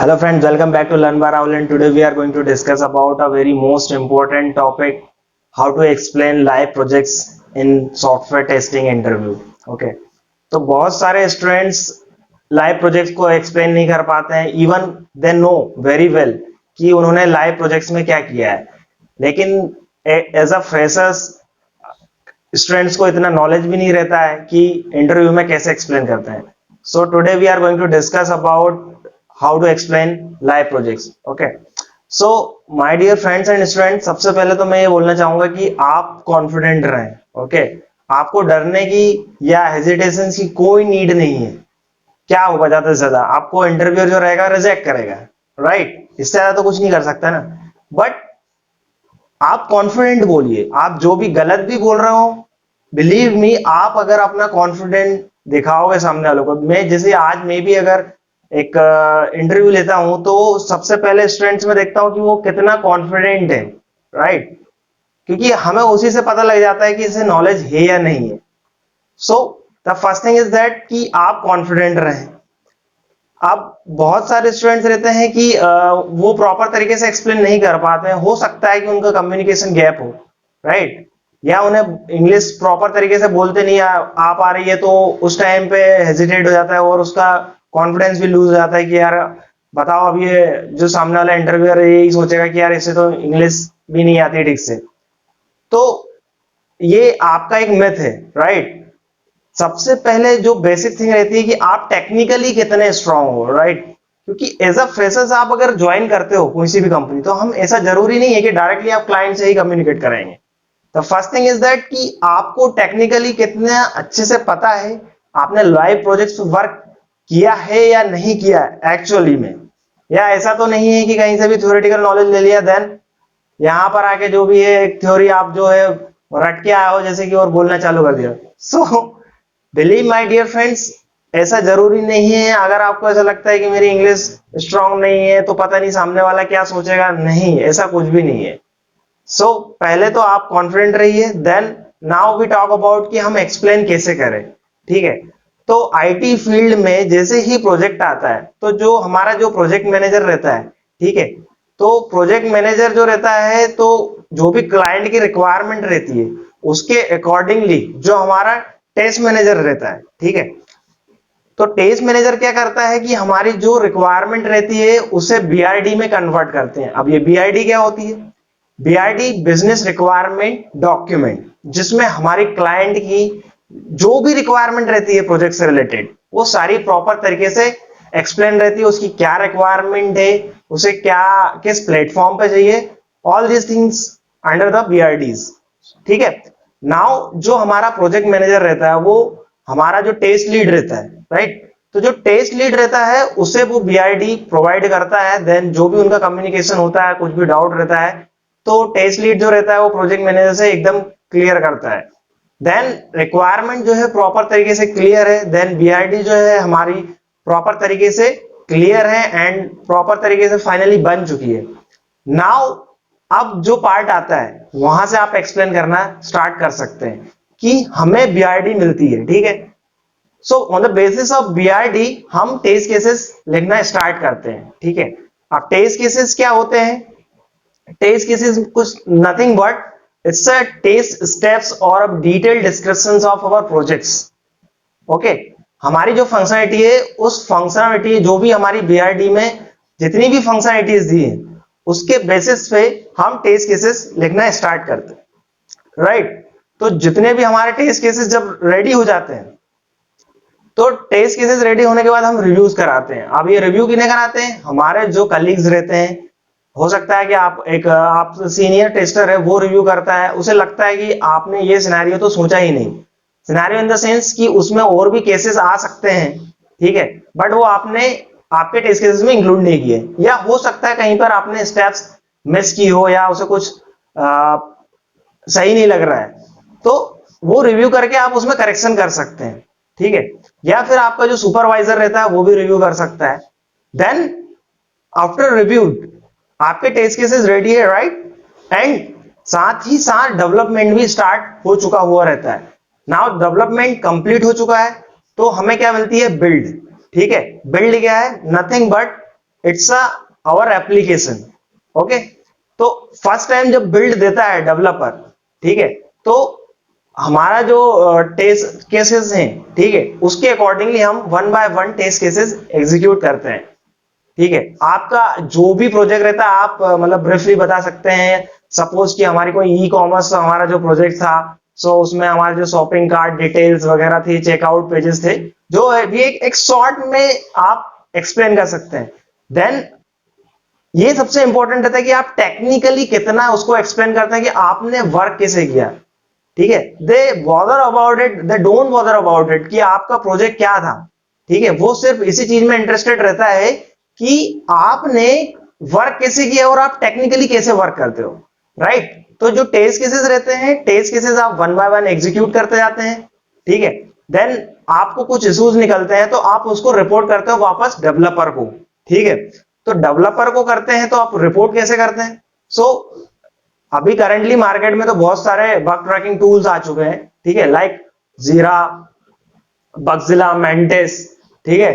Hello friends, welcome back to Learn by Rahul, and today we are going to discuss about a very most important topic, how to explain live projects in software testing interview. Okay, तो बहुत सारे students live projects को explain नहीं कर पाते हैं, even they know very well कि उन्होंने लाइव प्रोजेक्ट्स में क्या किया है, लेकिन एज अ फ्रेशर्स स्टूडेंट्स को इतना नॉलेज भी नहीं रहता है कि इंटरव्यू में कैसे एक्सप्लेन करते हैं. So today we are going to discuss about how to explain live projects. Okay, so my dear friends and students, सबसे पहले तो मैं ये बोलना चाहूंगा कि आप कॉन्फिडेंट रहें. ओके, आपको डरने की या हेजिटेशन की कोई नीड नहीं है. क्या होगा ज्यादा से ज्यादा आपको इंटरव्यूअर जो रहेगा रिजेक्ट करेगा, राइट? इससे ज्यादा तो कुछ नहीं कर सकता ना. बट आप कॉन्फिडेंट बोलिए, आप जो भी गलत भी बोल रहे हो, बिलीव मी, आप अगर अपना कॉन्फिडेंट दिखाओगे सामने वालों को, मैं जैसे आज मैं भी अगर एक इंटरव्यू लेता हूं तो सबसे पहले स्टूडेंट्स में देखता हूं कि वो कितना कॉन्फिडेंट है, राइट? क्योंकि हमें उसी से पता लग जाता है कि इसे नॉलेज है या नहीं है. So the first thing is that कि आप कॉन्फिडेंट रहें. अब बहुत सारे स्टूडेंट्स रहते हैं कि वो प्रॉपर तरीके से एक्सप्लेन नहीं कर पाते हैं. हो सकता है कि उनका कम्युनिकेशन गैप हो, राइट? या उन्हें इंग्लिश प्रॉपर तरीके से बोलते नहीं आ पा रही है, तो उस टाइम पे हेजिटेट हो जाता है और उसका कॉन्फिडेंस भी लूज हो जाता है कि यार बताओ, अब ये जो सामने वाला इंटरव्यूअर यही सोचेगा कि यार इसे तो इंग्लिश भी नहीं आती ठीक से. तो ये आपका एक मिथ है, राइट? सबसे पहले जो बेसिक थिंग रहती है कि आप टेक्निकली कितने स्ट्रांग हो, राइट? क्योंकि एज अ फ्रेशर्स आप अगर ज्वाइन करते हो कोई भी कंपनी, तो हम ऐसा जरूरी नहीं है कि डायरेक्टली आप क्लाइंट से ही कम्युनिकेट करेंगे. The first thing is that कि आपको टेक्निकली कितना अच्छे से पता है, आपने लाइव प्रोजेक्ट्स पे वर्क किया है या नहीं किया है एक्चुअली में. या ऐसा तो नहीं है कि कहीं से भी थ्योरेटिकल नॉलेज ले लिया, देन यहां पर आके जो भी है एक थ्योरी आप जो है रट के आए हो जैसे कि, और बोलना चालू कर दिया. So believe my dear friends, ऐसा जरूरी नहीं है. अगर आपको ऐसा लगता है कि मेरी इंग्लिश स्ट्रांग नहीं है तो पता नहीं सामने वाला क्या सोचेगा, नहीं, ऐसा कुछ भी नहीं है. सो पहले तो आप कॉन्फिडेंट रहिए, then now we talk about कि हम एक्सप्लेन कैसे करें. ठीक है, तो आईटी फील्ड में जैसे ही प्रोजेक्ट आता है, तो जो हमारा जो प्रोजेक्ट मैनेजर रहता है, ठीक है, तो प्रोजेक्ट मैनेजर जो रहता है, तो जो भी क्लाइंट की रिक्वायरमेंट रहती है उसके अकॉर्डिंगली जो हमारा टेस्ट मैनेजर रहता है, ठीक है, तो टेस्ट मैनेजर क्या करता है कि हमारी जो रिक्वायरमेंट रहती है उसे बीआरडी में कन्वर्ट करते हैं. अब ये बीआरडी क्या होती है? बीआरडी बिजनेस रिक्वायरमेंट डॉक्यूमेंट, जिसमें हमारी क्लाइंट की जो भी रिक्वायरमेंट रहती है प्रोजेक्ट से रिलेटेड, वो सारी प्रॉपर तरीके से एक्सप्लेन रहती है. उसकी क्या रिक्वायरमेंट है, उसे क्या किस प्लेटफॉर्म पे चाहिए, all these things under the BRDs. ठीक है, नाउ जो हमारा प्रोजेक्ट मैनेजर रहता है, वो हमारा जो टेस्ट लीड रहता है, राइट? तो जो टेस्ट लीड रहता है उसे वो बीआरडी प्रोवाइड करता है. देन जो भी उनका कम्युनिकेशन होता है, कुछ भी डाउट रहता है, तो टेस्ट लीड जो रहता है वो प्रोजेक्ट मैनेजर से एकदम क्लियर करता है. देन रिक्वायरमेंट जो है प्रॉपर तरीके से क्लियर है, देन बीआरडी जो है हमारी प्रॉपर तरीके से क्लियर है एंड प्रॉपर तरीके से फाइनली बन चुकी है. नाउ अब जो पार्ट आता है वहां से आप एक्सप्लेन करना स्टार्ट कर सकते हैं कि हमें बीआरडी मिलती है, ठीक है. So on the basis of BRD हम टेस्ट केसेस लिखना स्टार्ट करते हैं, ठीक है. अब टेस्ट केसेस क्या होते हैं? टेस्ट केसेस कुछ nothing but it's a test steps और detailed descriptions of our projects. Okay, हमारी जो फंक्शनलिटी है, उस फंक्शनलिटी जो भी हमारी बीआरडी में जितनी भी फंक्शनलिटीज दी है, उसके बेसिस पे हम टेस्ट केसेस लिखना स्टार्ट करते हैं, राइट? तो जितने भी हमारे टेस्ट केसेस जब रेडी हो जाते हैं, तो टेस्ट केसेस रेडी होने के बाद हम रिव्यूज कराते हैं. अब ये रिव्यू किन्हें कराते हैं? हमारे जो कलीग्स रहते हैं. हो सकता है कि आप सीनियर टेस्टर है, वो रिव्यू करता है, उसे लगता है कि आपने ये सिनेरियो तो सोचा ही नहीं. सिनेरियो इन द सेंस कि उसमें और भी केसेस आ सकते हैं, ठीक है, बट वो आपने आपके टेस्ट केसेस में इंक्लूड नहीं किए. या हो सकता है कहीं पर आपने स्टेप्स मिस की हो, या उसे कुछ सही नहीं लग रहा है, तो वो रिव्यू करके आप उसमें करेक्शन कर सकते हैं, ठीक है. या फिर आपका जो सुपरवाइजर रहता है वो भी रिव्यू कर सकता है. देन आफ्टर रिव्यू आपके टेस्ट केसेस रेडी है, राइट? एंड साथ ही साथ डेवलपमेंट भी स्टार्ट हो चुका हुआ रहता है. नाउ डेवलपमेंट कंप्लीट हो चुका है, तो हमें क्या मिलती है? बिल्ड. ठीक है, बिल्ड क्या है? Nothing but it's a our application. Okay, तो फर्स्ट टाइम जब बिल्ड देता है डेवलपर, ठीक है, तो हमारा जो टेस्ट केसेस हैं, ठीक है, उसके अकॉर्डिंगली हम one by one test cases execute करते हैं। ठीक है, आपका जो भी प्रोजेक्ट रहता है आप मतलब ब्रीफली बता सकते हैं। सपोज कि हमारी कोई ई कॉमर्स हमारा जो प्रोजेक्ट था, सो उसमें हमारे जो शॉपिंग कार्ट डिटेल्स वगैरह थी, चेकआउट पेजेस थे, जो है भी एक शॉर्ट में आप एक्सप्लेन कर सकते हैं। देन ये सबसे इंपॉर्टेंट रहता है कि आप टेक्निकली कितना उसको एक्सप्लेन करते हैं कि आपने वर्क कैसे किया। ठीक है, they bother about it, they don't bother about it कि आपका प्रोजेक्ट क्या था। ठीक है, वो सिर्फ इसी चीज में इंटरेस्टेड रहता है कि आपने वर्क कैसे किया और आप टेक्निकली कैसे वर्क करते हो। राइट, तो जो टेस्ट केसेस रहते हैं, टेस्ट केसेस आप वन बाय वन एग्जीक्यूट करते जाते हैं। ठीक है, देन आपको कुछ इश्यूज निकलते हैं तो आप उसको रिपोर्ट करते हो वापस डेवलपर को। ठीक है, तो डेवलपर को करते हैं तो आप रिपोर्ट कैसे करते हैं? सो अभी करेंटली मार्केट में तो बहुत सारे बग ट्रैकिंग टूल्स आ चुके हैं। ठीक है, लाइक जीरा, बगजिला, मेंटिस। ठीक है,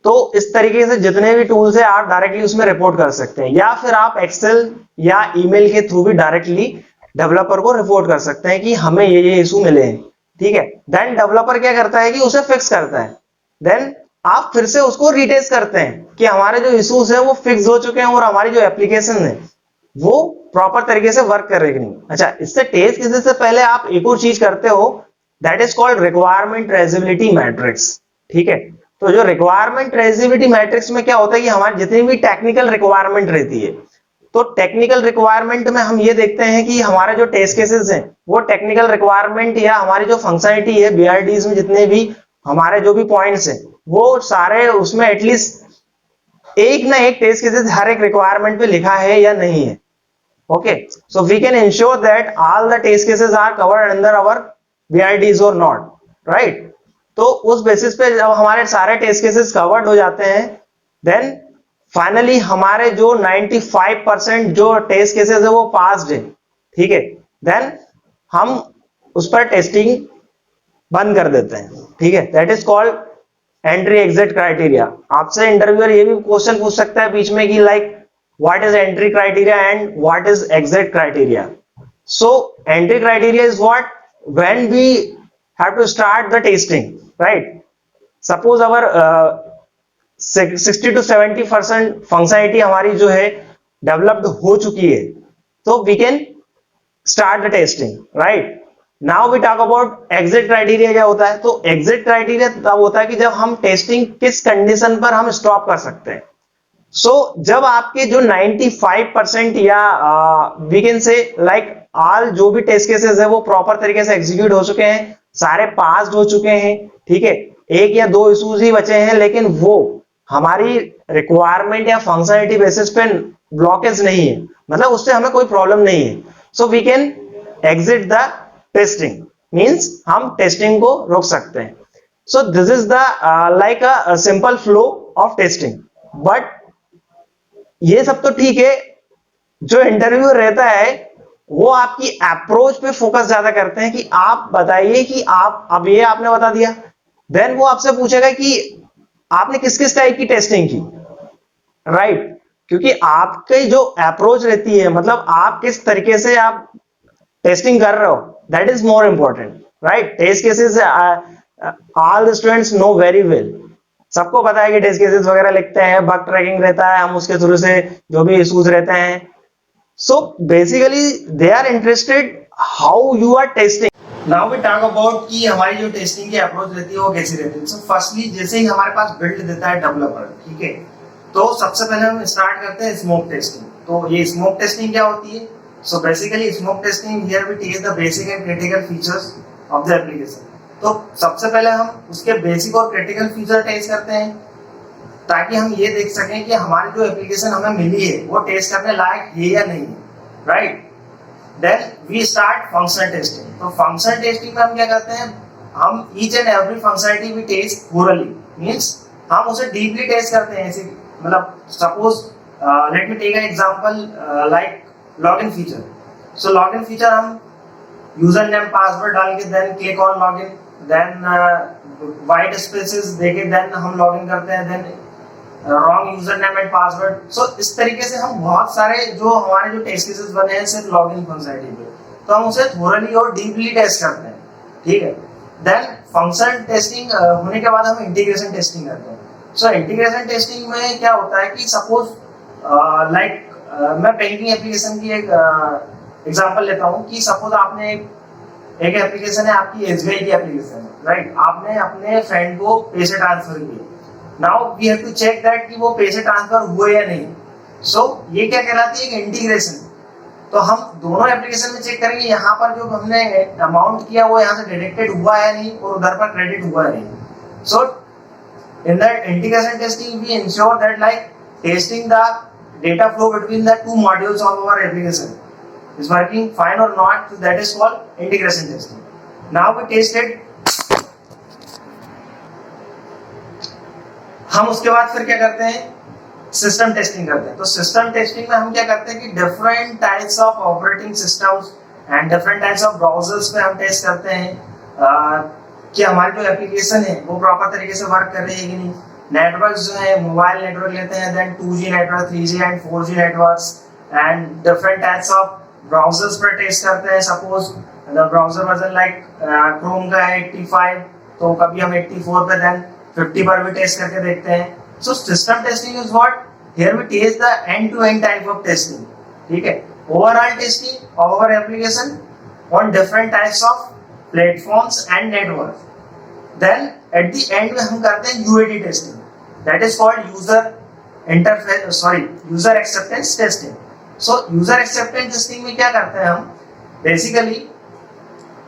तो इस तरीके से जितने भी टूल्स है आप डायरेक्टली उसमें रिपोर्ट कर सकते हैं, या फिर आप एक्सेल या ईमेल के थ्रू भी डायरेक्टली डेवलपर को रिपोर्ट कर सकते हैं कि हमें ये इशू मिले हैं। ठीक है, देन डेवलपर क्या करता है कि उसे फिक्स करता है। देन आप फिर से उसको रीटेस्ट करते हैं कि हमारे जो इश्यूज है वो फिक्स हो चुके हैं और हमारी जो एप्लीकेशन है वो प्रॉपर तरीके से वर्क कर रही है कि नहीं। अच्छा, इससे टेस्ट केसेस से पहले आप एक और चीज करते हो, that is called requirement traceability matrix. ठीक है, तो जो रिक्वायरमेंट ट्रेसेबिलिटी मैट्रिक्स में क्या होता है कि हमारी जितनी भी टेक्निकल रिक्वायरमेंट रहती है, तो टेक्निकल रिक्वायरमेंट में हम ये देखते हैं कि हमारे जो टेस्ट केसेस हैं वो टेक्निकल रिक्वायरमेंट या हमारी जो फंक्शनलिटी है बीआरडीज में जितने भी हमारे जो भी पॉइंट्स हैं वो सारे उसमें एटलीस्ट एक ना एक टेस्ट केसेस हर एक रिक्वायरमेंट पे लिखा है या नहीं है। Okay, so we can ensure that all the test cases are covered under our BRDs or not, right? तो उस बेसिस पे जब हमारे सारे टेस्ट केसेस कवर्ड हो जाते हैं, देन फाइनली हमारे जो 95% जो टेस्ट केसेस है वो पास्ड है। ठीक है, देन हम उस पर टेस्टिंग बंद कर देते हैं। ठीक है, that is called entry exit criteria. आपसे इंटरव्यूअर ये भी क्वेश्चन पूछ सकता है बीच में कि like what is entry criteria and what is exit criteria? So entry criteria is what when we have to start the testing, right? Suppose our 60 to 70% functionality हमारी जो है डेवलप्ड हो चुकी है, तो we can start the testing, right? Now we talk about exit criteria. क्या होता है? तो एग्जिट क्राइटेरिया तब होता है कि जब हम टेस्टिंग किस कंडीशन पर हम स्टॉप कर सकते हैं। जब आपके जो 95% या we can say like all जो भी टेस्ट केसेस है वो प्रॉपर तरीके से एग्जीक्यूट हो चुके हैं, सारे पास हो चुके हैं। ठीक है, एक या दो इश्यूज ही बचे हैं लेकिन वो हमारी रिक्वायरमेंट या फंक्शनलिटी बेसिस पे ब्लॉकेज नहीं है, मतलब उससे हमें कोई प्रॉब्लम नहीं है। So we can exit the testing, means हम टेस्टिंग को रोक सकते हैं। So this is the like a simple flow of testing. But ये सब तो ठीक है, जो इंटरव्यू रहता है वो आपकी अप्रोच पे फोकस ज्यादा करते हैं कि आप बताइए कि आप, अब ये आपने बता दिया, देन वो आपसे पूछेगा कि आपने किस किस टाइप की टेस्टिंग की। राइट, क्योंकि आपकी जो अप्रोच रहती है, मतलब आप किस तरीके से आप टेस्टिंग कर रहे हो, that is more important. Right, test cases all the students know very well, सबको पता है कि टेस्ट केसेस वगैरह लिखते हैं, बग ट्रैकिंग रहता है, हम उसके थ्रू से जो भी इश्यूज रहते हैं, so basically they are interested how you are testing. Now we talk about कि हमारी जो टेस्टिंग की अप्रोच रहती है वो कैसी रहती है। सो फर्स्टली जैसे ही हमारे पास बिल्ड देता है डेवलपर, ठीक है, तो सबसे पहले हम स्टार्ट करते हैं स्मोक टेस्टिंग। तो ये स्मोक टेस्टिंग क्या होती है? So basically smoke testing here we test the basic and critical features of the application. तो सबसे पहले हम उसके बेसिक और क्रिटिकल फीचर टेस्ट करते हैं ताकि हम ये देख सकें कि हमारी जो एप्लीकेशन हमें मिली है वो टेस्ट करने लायक है या नहीं है। Right, then we start functional testing. तो फंक्शनल टेस्टिंग में हम क्या करते हैं, हम each and every functionality we test thoroughly, means हम उसे डीपली टेस्ट करते हैं। ऐसे मतलब suppose let me take an example like login feature. So login feature हम यूजर नेम पासवर्ड डाल के then click on login, then white spaces देके देन हम लॉगिन करते हैं, then wrong user name and password. So इस तरीके से हम बहुत सारे जो हमारे जो टेस्ट केसेस बने हैं सिर्फ लॉगिन फंक्शनैलिटी पे, तो हम उसे थोरली और डीपली टेस्ट करते हैं, ठीक है। देन फंक्शन टेस्टिंग होने के बाद हम इंटीग्रेशन टेस्टिंग करते हैं। सो इंटीग्रेशन टेस्टिंग में क्या होता है कि सपोज मैं बैंकिंग एप्लीकेशन की एक एग्जांपल लेता हूँ कि सपोज आपने एक एप्लीकेशन है आपकी एसबीआई की एप्लीकेशन है, राइट। आपने अपने फ्रेंड को पैसे ट्रांसफर किए, now we have to check that कि वो पैसे ट्रांसफर हुए या नहीं। सो ये क्या कहलाती है, एक इंटीग्रेशन। तो हम दोनों एप्लीकेशन में चेक करेंगे यहाँ पर जो हमने अमाउंट किया वो यहाँ से डिडक्टेड हुआ है नहीं और उधर पर क्रेडिट हुआ है नहीं। सो in that integration testing we ensure that like testing the data flow between the two modules of our application is working fine or not, that is called integration testing. Now we tested, हम उसके बाद फिर क्या करते हैं, system testing करते हैं। तो सिस्टम टेस्टिंग में हम क्या करते हैं कि different types of operating systems and different types of browsers पे हम टेस्ट करते हैं कि हमारी जो एप्लीकेशन है वो प्रॉपर तरीके से वर्क कर रही है कि नहीं। नेटवर्क जो है मोबाइल नेटवर्क लेते हैं, then 2G network, 3G and 4G networks and different types of browsers पर टेस्ट करते हैं। Suppose the browser version like Chrome का है 85, तो कभी हम 84 पे देन 50 पर भी टेस्ट करके देखते हैं। So system testing is what here we test the end to end type of testing, ठीक है। Overall testing of our application on different types of platforms and networks. Then at the end में हम करते हैं UAT testing, that is called user acceptance testing. So user acceptance testing में क्या करते हैं हम, basically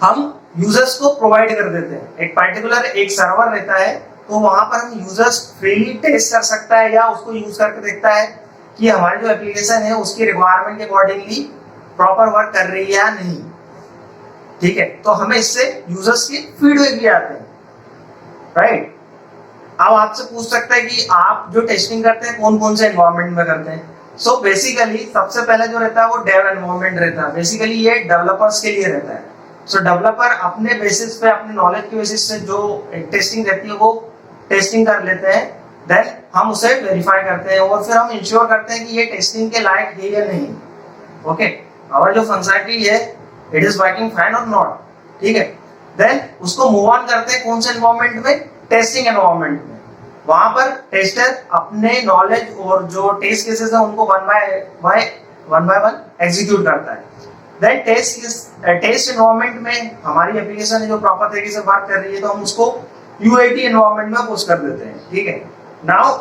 हम users को provide कर देते हैं एक particular एक सर्वर रहता है, तो वहां पर हम users freely टेस्ट कर सकता है या उसको यूज करके देखता है कि हमारी जो एप्लीकेशन है उसकी रिक्वायरमेंट के अकॉर्डिंगली प्रॉपर वर्क कर रही है या नहीं, ठीक है। तो हमें इससे यूजर्स के फीडबैक भी आते हैं, राइट। अब आपसे पूछ सकता है कि आप जो टेस्टिंग करते हैं कौन कौन से एनवायरनमेंट में करते हैं। सो बेसिकली सबसे पहले जो रहता है वो डेव एनवायरनमेंट रहता है, बेसिकली ये डेवलपर्स के लिए रहता है। सो डेवलपर अपने बेसिस पे, अपने नॉलेज के बेसिस से जो टेस्टिंग रहती है वो टेस्टिंग कर लेते हैं, देन हम उसे वेरीफाई करते हैं और फिर हम इंश्योर करते हैं कि ये टेस्टिंग के लायक है या नहीं, ओके। और जो फंक्शनैलिटी है इट इज वर्किंग फाइन और नॉट, ठीक है। देन उसको मूव ऑन करते हैं कौन से एनवायरनमेंट में, टेस्टिंग एनवायरनमेंट में। वहां पर टेस्टर अपने नॉलेज और जो टेस्ट केसेस है उनको वन बाय वन एग्जीक्यूट करता है। देन टेस्ट एनवायरनमेंट में हमारी एप्लीकेशन है जो प्रॉपर तरीके से वर्क कर रही है, तो हम उसको UAT एनवायरनमेंट में पुश कर देते हैं, ठीक है। नाउ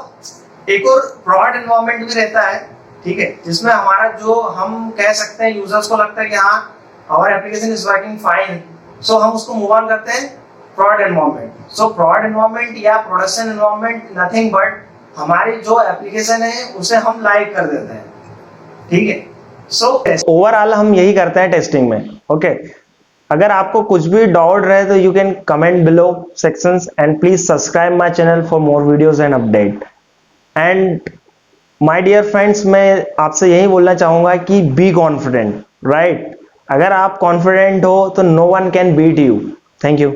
एक और प्रोड एनवायरनमेंट भी रहता है, ठीक है, जिसमें हमारा जो हम कह सकते हैं यूजर्स को लगता है कि हाँ our application is working fine, so हम उसको मूव ऑन करते हैं prod environment। so prod environment या production environment nothing but हमारी जो एप्लीकेशन है उसे हम लाइव कर देते हैं, ठीक है। सो ओवरऑल हम यही करते हैं टेस्टिंग में, ओके। अगर आपको कुछ भी डाउट रहे तो you can comment below sections and please subscribe my channel for more videos and update. And my dear friends, मैं आपसे यही बोलना चाहूंगा कि बी कॉन्फिडेंट, राइट। अगर आप कॉन्फिडेंट हो तो no one can beat you. Thank you.